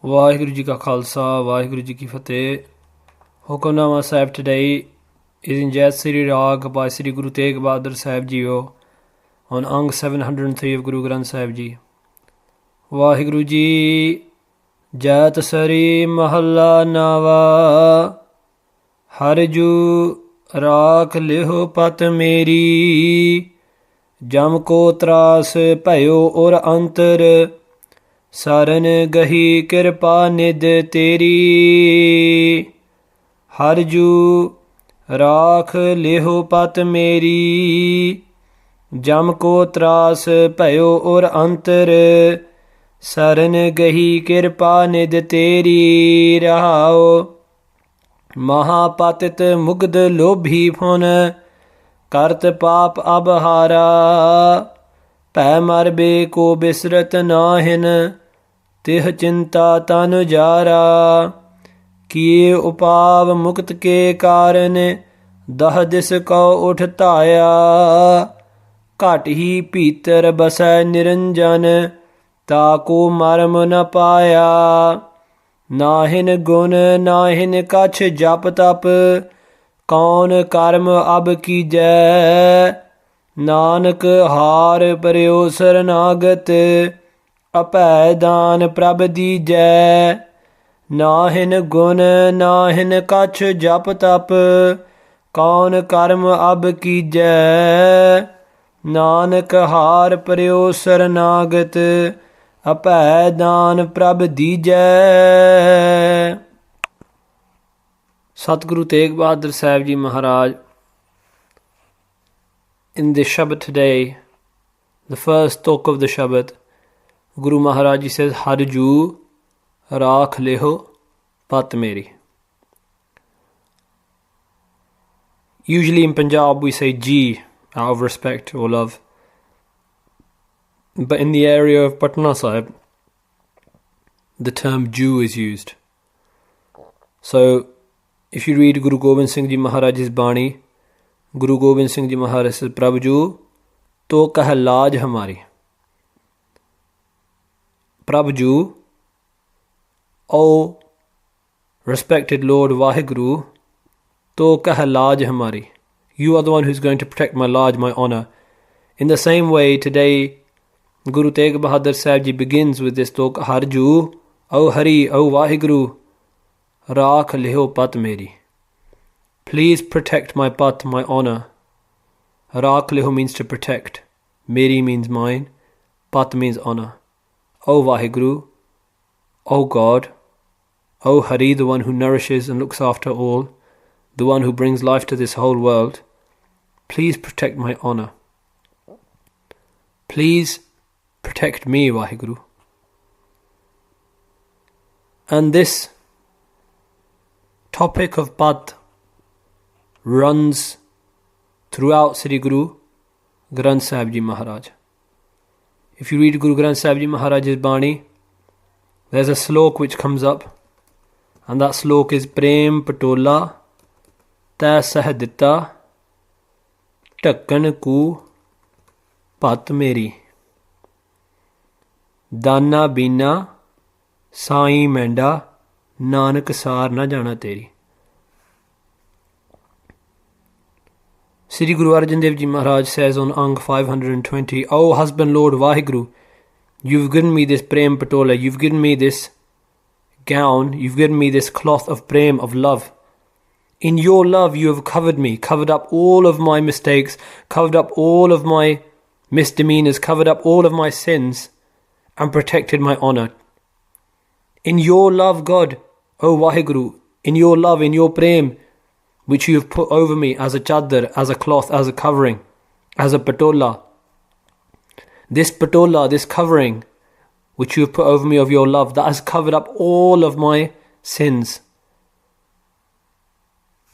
ਵਾਹਿਗੁਰੂ ਜੀ ਕਾ ਖਾਲਸਾ ਵਾਹਿਗੁਰੂ ਜੀ ਕੀ ਫਤਿਹ। ਹੁਕਮਨਾਮਾ ਸਾਹਿਬ today is in Jaitsree Rag by Sri Guru Tegh Bahadur Sahib Jio on Ang 703 of Guru Granth Sahib Ji। Waheguru ji. Jaitsri ਮਹੱਲਾ ਨਾਵਾ, ਹਰਿ ਜੂ ਰਾਖ ਲਿਹੁ ਪਤ ਮੇਰੀ। ਜਮ ਕੋ ਤਰਾਸ ਭਇਓ ਔਰ ਅੰਤਰ, ਸਰਨ ਗਹੀ ਕਿਰਪਾ ਨਿਧ ਤੇਰੀ। ਹਰਿ ਜੂ ਰਾਖ ਲਿਹੁ ਪਤ ਮੇਰੀ। ਜਮ ਕੋ ਤਰਾਸ ਭਇਓ ਔਰ ਅੰਤਰ, ਸਰਨ ਗਹੀ ਕਿਰਪਾ ਨਿਧ ਤੇਰੀ। ਰਹਾਉ ਮਹਾਪਤਿਤ ਮੁਗਧ ਲੋਭੀ ਫੁਨ, ਕਰਤ ਪਾਪ ਅਬਹਾਰਾ। ਭੈ ਮਰਬੇ ਕੋ ਬਿਸਰਤ ਨਾਹਿਨ, ਤਿਹ ਚਿੰਤਾ ਤਨ ਜਾਰਾ। ਕੀਏ ਉਪਾਵ ਮੁਕਤ ਕੇ ਕਾਰਨ, ਦਹ ਦਿਸ ਕਉ ਉਠ ਧਾਇਆ। ਘਟ ਹੀ ਭੀਤਰ ਬਸੈ ਨਿਰੰਜਨ, ਤਾਕੋ ਮਰਮ ਨ ਪਾਇਆ। ਨਾਹਿਨ ਗੁਣ ਨਾਹਿਨ ਕਛ ਜਪ ਤਪ, ਕੌਣ ਕਰਮ ਅਬ ਕੀਜੈ। ਨਾਨਕ ਹਾਰ ਪਰਿਓ ਸਰਨਾਗਤ, ਅਭੈ ਦਾਨ ਪ੍ਰਭ ਦੀਜੈ। ਨਾਹਿਨ ਗੁਣ ਨਾਹਿਨ ਕਛ ਜਪ ਤਪ, ਕੌਣ ਕਰਮ ਅਬ ਕੀਜੈ। ਨਾਨਕ ਹਾਰ ਪਰਿਓ ਸਰਨਾਗਤ, ਅਭੈ ਦਾਨ ਪ੍ਰਭ ਦੀਜੈ। ਸਤਿਗੁਰੂ ਤੇਗ ਬਹਾਦਰ ਸਾਹਿਬ ਜੀ ਮਹਾਰਾਜ, in the Shabad today, the first talk of the Shabad, Guru Maharaj Ji says, Har ju rakh leho pat meri. Usually in Punjab we say ji, out of respect or love. But in the area of Patna Sahib, the term Jew is used. So, if you read Guru Gobind Singh Ji Maharaj's Bani, Guru Gobind Singh Ji Maharaj says, Prabhu Ju, to kah laaj hamari. Prabhu Ju, O respected Lord Vaheguru, to kah laaj hamari. You are the one who's going to protect my laaj, my honour. In the same way, today, Guru Tegh Bahadur Sahib Ji begins with this talk, Har Ju, O Hari, O Vaheguru, Rakh liho pat meri. Please protect my pat, my honour. Rakh liho means to protect. Meri means mine. Pat means honour. O Vaheguru, O God, O Hari, the one who nourishes and looks after all, the one who brings life to this whole world, please protect my honour. Please protect me, Vaheguru. And this topic of pat runs throughout Sri Guru Granth Sahib Ji Maharaj. If you read Guru Granth Sahib Ji Maharaj's Bani, there's a slok which comes up, and that slok is Prem Patola Tੈ Sah Ditta Takkan Ku Pat Meri. Dana Bina Sai Menda Nanak Sar Na Jana Teri. Sri Guru Arjan Dev Ji Maharaj says on Ang 520, O husband Lord Vaheguru, you've given me this Prem Patola, you've given me this gown, you've given me this cloth of Prem, of love. In your love you have covered me, covered up all of my mistakes, covered up all of my misdemeanors, covered up all of my sins, and protected my honour. In your love, God, O Vaheguru, in your love, in your Prem, which you have put over me as a chadar, as a cloth, as a covering, as a patola. This patola, this covering, which you have put over me of your love, that has covered up all of my sins.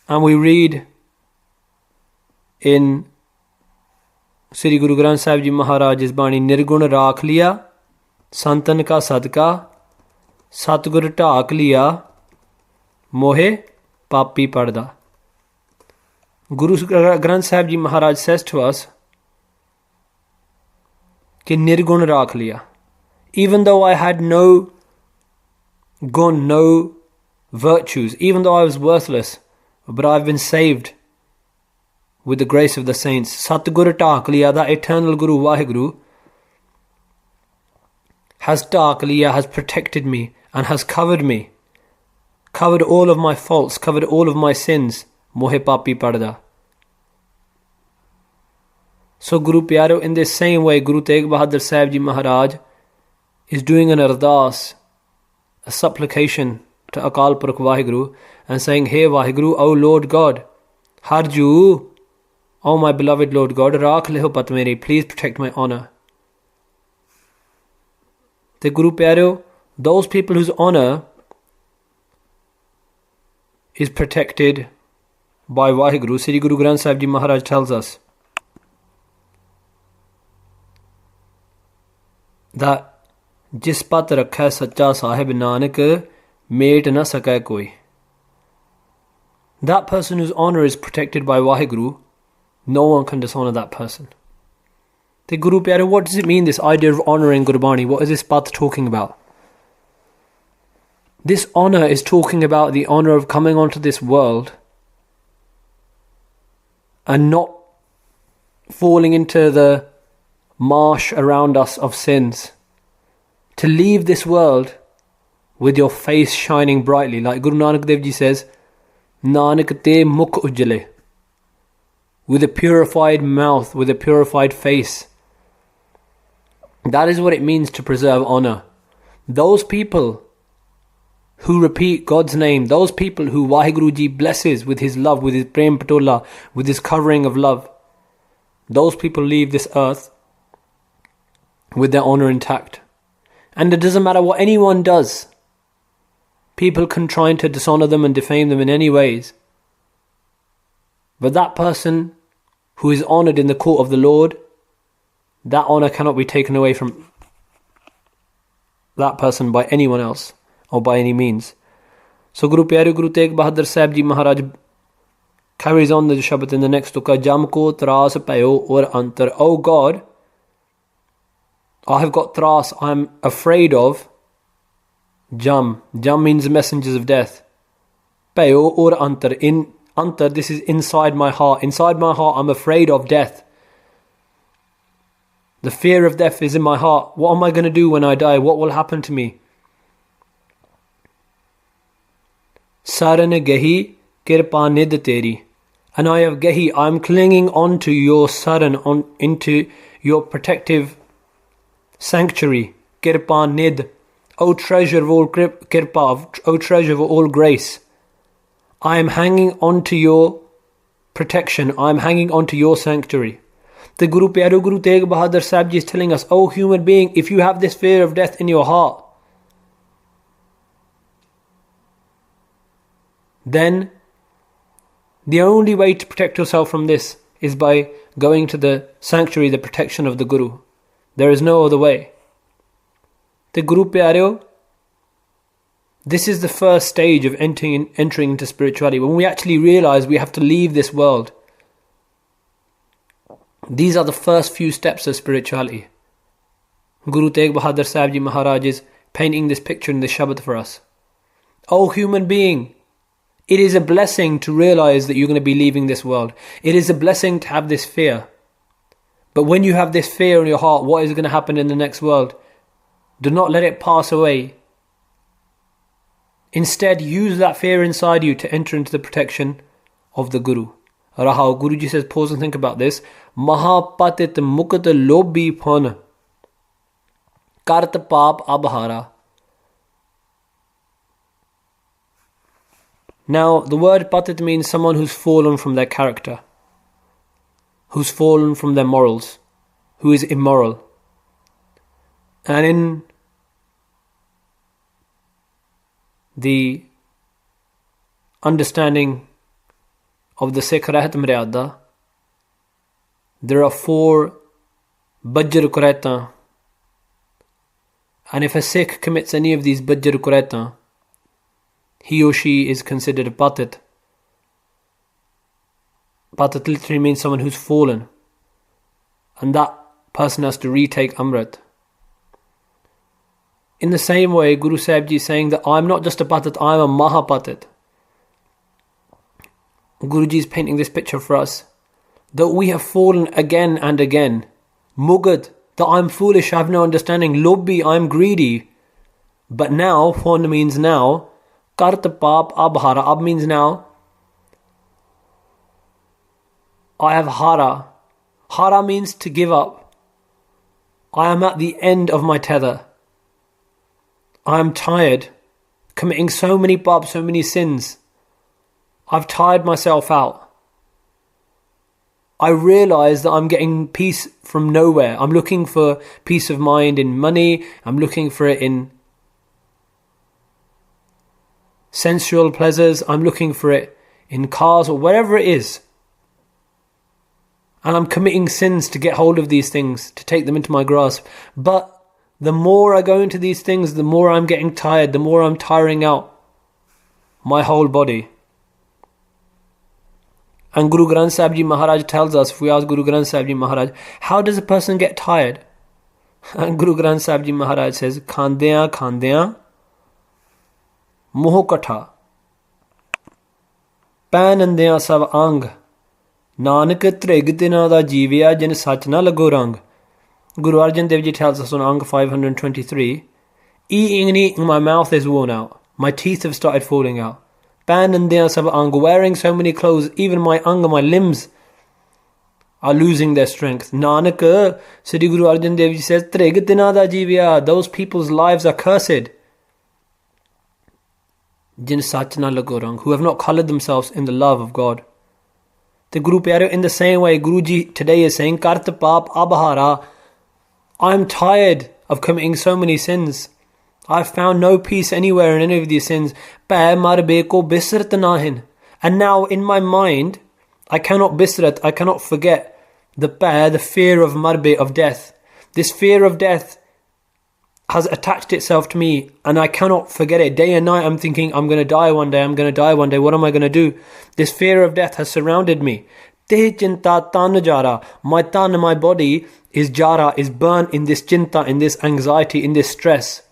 And we read in Sri Guru Granth Sahib Ji Maharaj's Bani, Nirgun rakh liya, santan ka sadka, satgur ਢਾਕ ਲਿਆ, ਮੋਹੇ ਪਾਪੀ ਪੜਦਾ. Guru Granth Sahib Ji Maharaj says to us कि निर्गुण राख लिया. Even though I had no gun, no virtues, even though I was worthless, but I've been saved with the grace of the saints. Satguru ਢਾਕ ਲਿਆ, that eternal Guru Vaheguru has ਢਾਕ ਲਿਆ, has protected me and has covered me, covered all of my faults, covered all of my sins. Mohe papi parda. So Guru Pyaro, in this same way, Guru Tegh Bahadur Sahib Ji Maharaj is doing an ardas, a supplication to Akal Purkh Vaheguru, and saying, Hey Vaheguru, O Lord God, Harju, O my beloved Lord God, Rakh leho pat meri, please protect my honour. The Guru Pyaro, those people whose honour is protected by Vaheguru, Sri Guru Granth Sahib Ji Maharaj tells us that जिस पत रखै सच्चा Sahib Nanak met न सकै कोई. That person whose honour is protected by Vaheguru, no one can dishonour that person. The Guru Pyaro, what does it mean, this idea of honour in Gurbani? What is this path talking about? This honour is talking about the honour of coming onto this world and not falling into the marsh around us of sins. To leave this world with your face shining brightly. Like Guru Nanak Dev Ji says, Nanak te mukh ujjale. With a purified mouth, with a purified face. That is what it means to preserve honour. Those people who repeat God's name, those people who Vaheguru Ji blesses with his love, with his prem patola, with his covering of love, those people leave this earth with their honour intact. And it doesn't matter what anyone does. People can try to dishonour them and defame them in any ways. But that person who is honoured in the court of the Lord, that honour cannot be taken away from that person by anyone else or by any means. So Guru Pyare Guru Tegh Bahadur Sahib Ji Maharaj carries on the Shabad in the next tukka, Jam ko tras payo or antar. Oh God, I have got thras, I am afraid of Jam. Jam means messengers of death. Payo or antar. In antar, this is inside my heart. Inside my heart, I'm afraid of death. The fear of death is in my heart. What am I going to do when I die? What will happen to me? Saran gehi kirpa nid teri. And I have gehi, I am clinging on to your saran, into your protective sanctuary, kirpa nid, O treasure of all kirpa, O treasure of all grace. I am hanging on to your protection, I am hanging on to your sanctuary. The Guru Pyaro Guru Tegh Bahadur Sahib Ji is telling us, O human being, if you have this fear of death in your heart, then the only way to protect yourself from this is by going to the sanctuary, the protection of the Guru. There is no other way. The Guru Pyareo, this is the first stage of entering into spirituality. When we actually realize we have to leave this world, these are the first few steps of spirituality. Guru Tegh Bahadur Sahib Ji Maharaj is painting this picture in the Shabad for us. O human being, it is a blessing to realize that you're going to be leaving this world. It is a blessing to have this fear. But when you have this fear in your heart, what is going to happen in the next world? Do not let it pass away. Instead, use that fear inside you to enter into the protection of the Guru. Rahao, Guruji says, pause and think about this. Mahapatit mukat lobhi phon kart paap abhara. Now, the word patit means someone who's fallen from their character, who's fallen from their morals, who is immoral. And in the understanding of the Sikh Rahat Maryada, there are 4 Bajjar Kuraitan. And if a Sikh commits any of these Bajjar Kuraitan, he or she is considered a patit. Patit literally means someone who's fallen. And that person has to retake Amrit. In the same way, Guru Sahib Ji is saying that I'm not just a patit, I'm a mahapatit. Guruji is painting this picture for us, that we have fallen again and again. Mugad, that I'm foolish, I have no understanding. Lobbi, I'm greedy. But now, Hon means now. Kart Pap Abhara, Ab means now. I have hara. Hara means to give up. I am at the end of my tether. I am tired, committing so many paps, so many sins. I've tired myself out. I realize that I'm getting peace from nowhere. I'm looking for peace of mind in money. I'm looking for it in sensual pleasures. I'm looking for it in cars or wherever it is. And I'm committing sins to get hold of these things, to take them into my grasp. But the more I go into these things, the more I'm getting tired, the more I'm tiring out my whole body. And Guru Granth Sahib Ji Maharaj tells us, if we ask Guru Granth Sahib Ji Maharaj, how does a person get tired? And Guru Granth Sahib Ji Maharaj says, Khandeyan khandeyan moh katha painandeyan sab ang Nanak trig dina da jeevya jin sach na lago rang. Guru Arjan Dev Ji tells us on Ang 523, eating and eating, my mouth is worn out. My teeth have started falling out. Painandeyan sab ang, wearing so many clothes, even my anga, my limbs are losing their strength. Nanak, Sri Guru Arjan Dev Ji says, trig dina da jeevya, those people's lives are cursed. Jin sach na lago rang, who have not coloured themselves in the love of God. The Guru Pyareo, in the same way, Guruji today is saying, Kart Pap Abhara, I'm tired of committing so many sins. I've found no peace anywhere in any of these sins. Pay marbe ko bisrat nahin. And now in my mind, I cannot bisrat, I cannot forget the fear of marbe, of death. This fear of death has attached itself to me and I cannot forget it. Day and night I'm thinking, I'm going to die one day, I'm going to die one day, what am I going to do? This fear of death has surrounded me. Te chinta tan jara, my tan, my body is jara, is burnt in this chinta, in this anxiety, in this stress.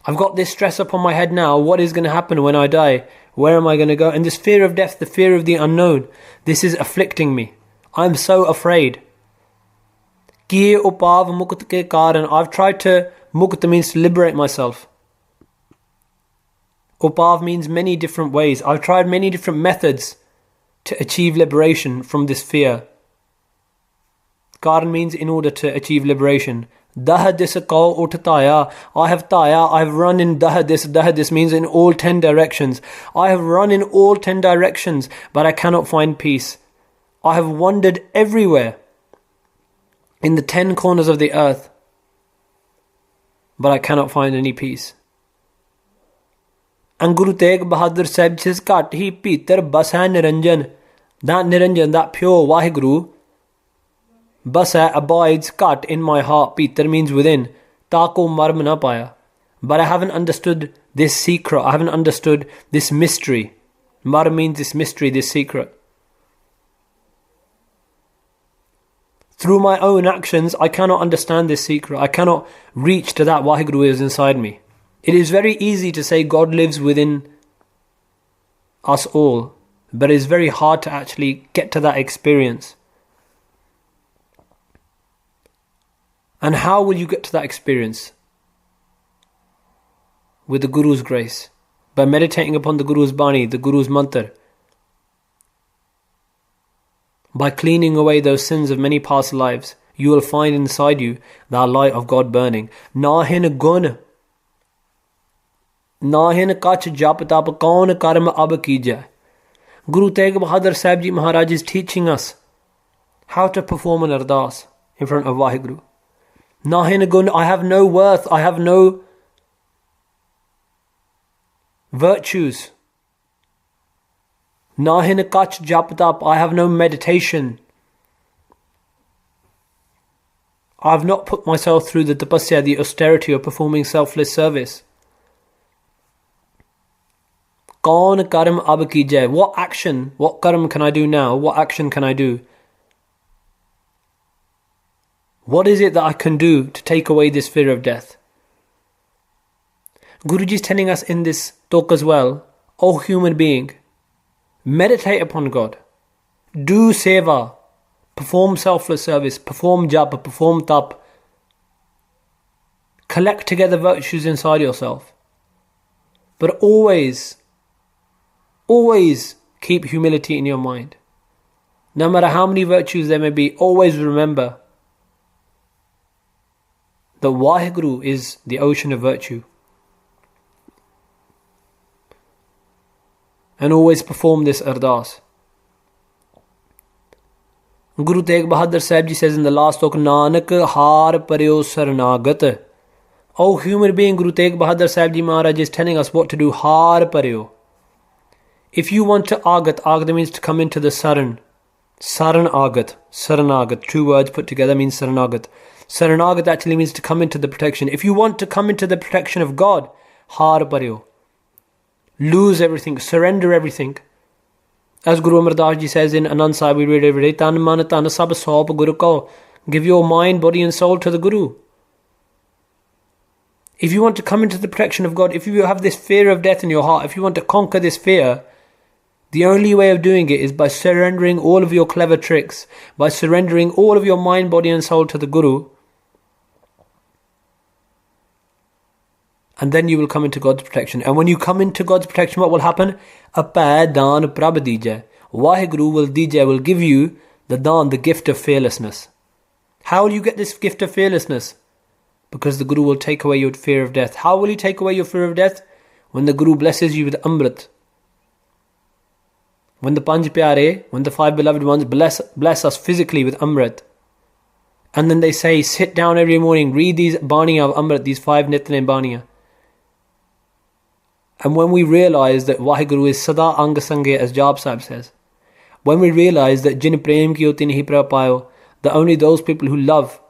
I've got this stress upon my head now. What is going to happen when I die? Where am I going to go? And this fear of death, the fear of the unknown, this is afflicting me. I'm so afraid. Kiye upav mukt ke karan. I've tried to, mukt means to liberate myself. Upav means many different ways. I've tried many different methods to achieve liberation from this fear. Karan means in order to achieve liberation. Dah dis kau uthtaya. I have taya, I have run in dah this means in all 10 directions. I have run in all 10 directions, but I cannot find peace. I have wandered everywhere in the 10 corners of the earth, but I cannot find any peace. And Guru Tegh Bahadur Sahib says, Kat hi Peter bas hai Niranjan. That Niranjan, that pure Vaheguru, bas hai, abides, kat, in my heart. Peter means within. Tako marm na paya. But I haven't understood this secret. I haven't understood this mystery. Mar means this mystery, this secret. Through my own actions, I cannot understand this secret. I cannot reach to that Vaheguru is inside me. It is very easy to say God lives within us all, but it is very hard to actually get to that experience. And how will you get to that experience? With the Guru's grace. By meditating upon the Guru's Bani, the Guru's Mantra. By cleaning away those sins of many past lives, you will find inside you that light of God burning. Nahin gun, nahin kach jap tap kaun karm ab kija. Guru Tegh Bahadur Sahib Ji Maharaj is teaching us how to perform an ardas in front of Vaheguru. Nahin gun, I have no worth, I have no virtues. Nahin kach jap tap, I have no meditation. I have not put myself through the tapasya, the austerity of performing selfless service. Kaun karm ab kijai. What action, what karm can I do now? What action can I do? What is it that I can do to take away this fear of death? Guruji is telling us in this talk as well, O human being, meditate upon God, do seva, perform selfless service, perform japa, perform tap, collect together virtues inside yourself. But always keep humility in your mind. No matter how many virtues there may be, always remember that Waheguru is the ocean of virtue. And always perform this ardas. Guru Tegh Bahadur Sahib Ji says in the last talk, Nanak har paryo sarnagat. O human being, Guru Tegh Bahadur Sahib Ji Maharaj is telling us what to do. Har paryo. If you want to agat means to come into the saran. Saranagat, two words put together means saranagat. Saranagat actually means to come into the protection. If you want to come into the protection of God, har paryo. Lose everything, surrender everything. As Guru Amar Das Ji says in Anand Sahib, we read every day, Tan man tan sab sop Guru ko. Give your mind, body and soul to the Guru. If you want to come into the protection of God, if you have this fear of death in your heart, if you want to conquer this fear, the only way of doing it is by surrendering all of your clever tricks, by surrendering all of your mind, body and soul to the Guru. And then you will come into God's protection. And when you come into God's protection, what will happen? Apay daan prabh dijay. Waheguru will give you the daan, the gift of fearlessness. How will you get this gift of fearlessness? Because the Guru will take away your fear of death. How will he take away your fear of death? When the Guru blesses you with Amrit. When the Panj Pyare, when the five beloved ones bless us physically with Amrit. And then they say, sit down every morning, read these Baniya of Amrit, these 5 Nitnem Baniya. And when we realize that Waheguru is Sada Anga Sange, as Jab Sahib says, when we realize that Jin Prem Kiyo Tin Hi Prapayo, that only those people who love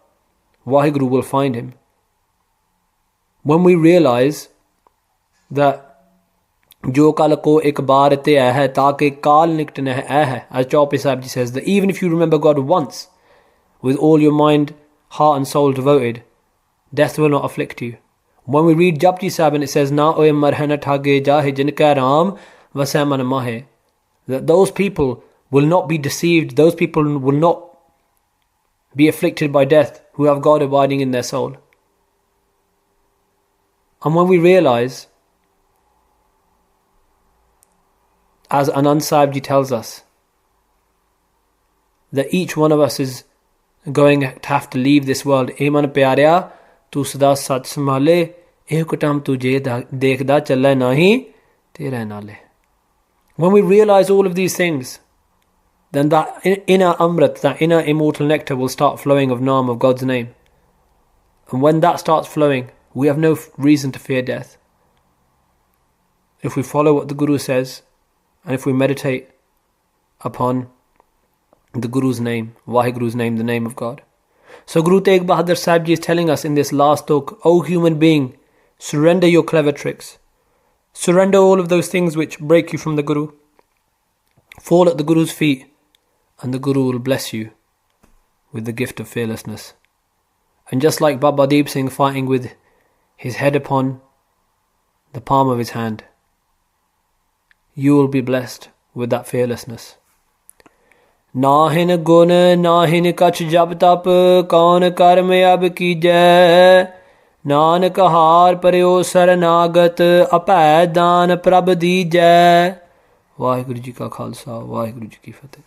Waheguru will find him. When we realize that Jo kal ko ek baar te hai taake kaal nikt ne hai, as Chaupai Sahib Ji says, that even if you remember God once, with all your mind, heart and soul devoted, death will not afflict you. When we read Japji Sahib and it says, Na oye marhana thage jahe jinka ram vasai man mahe, that those people will not be deceived, those people will not be afflicted by death who have God abiding in their soul. And when we realize, as Anand Sahib Ji tells us, that each one of us is going to have to leave this world. Eman pyarya, tu sada sat samale, eh kutam tujhe dekhda challa nahi tera nale. When we realize all of these things, then that inner Amrit, that inner immortal nectar will start flowing of Naam, of God's name. And when that starts flowing, we have no reason to fear death. If we follow what the Guru says, and if we meditate upon the Guru's name, Waheguru's name, the name of God. So Guru Tegh Bahadur Sahib Ji is telling us in this last talk, O human being, surrender your clever tricks. Surrender all of those things which break you from the Guru. Fall at the Guru's feet, and the Guru will bless you with the gift of fearlessness. And just like Baba Deep Singh fighting with his head upon the palm of his hand, you will be blessed with that fearlessness. Nahin gun, nahin kach jab tap, kaun karm ab kijai. Nanak har paryo saranagat, apay daan prabh dijai. Waheguru Ji ka Khalsa, Waheguru Ji ki Fateh.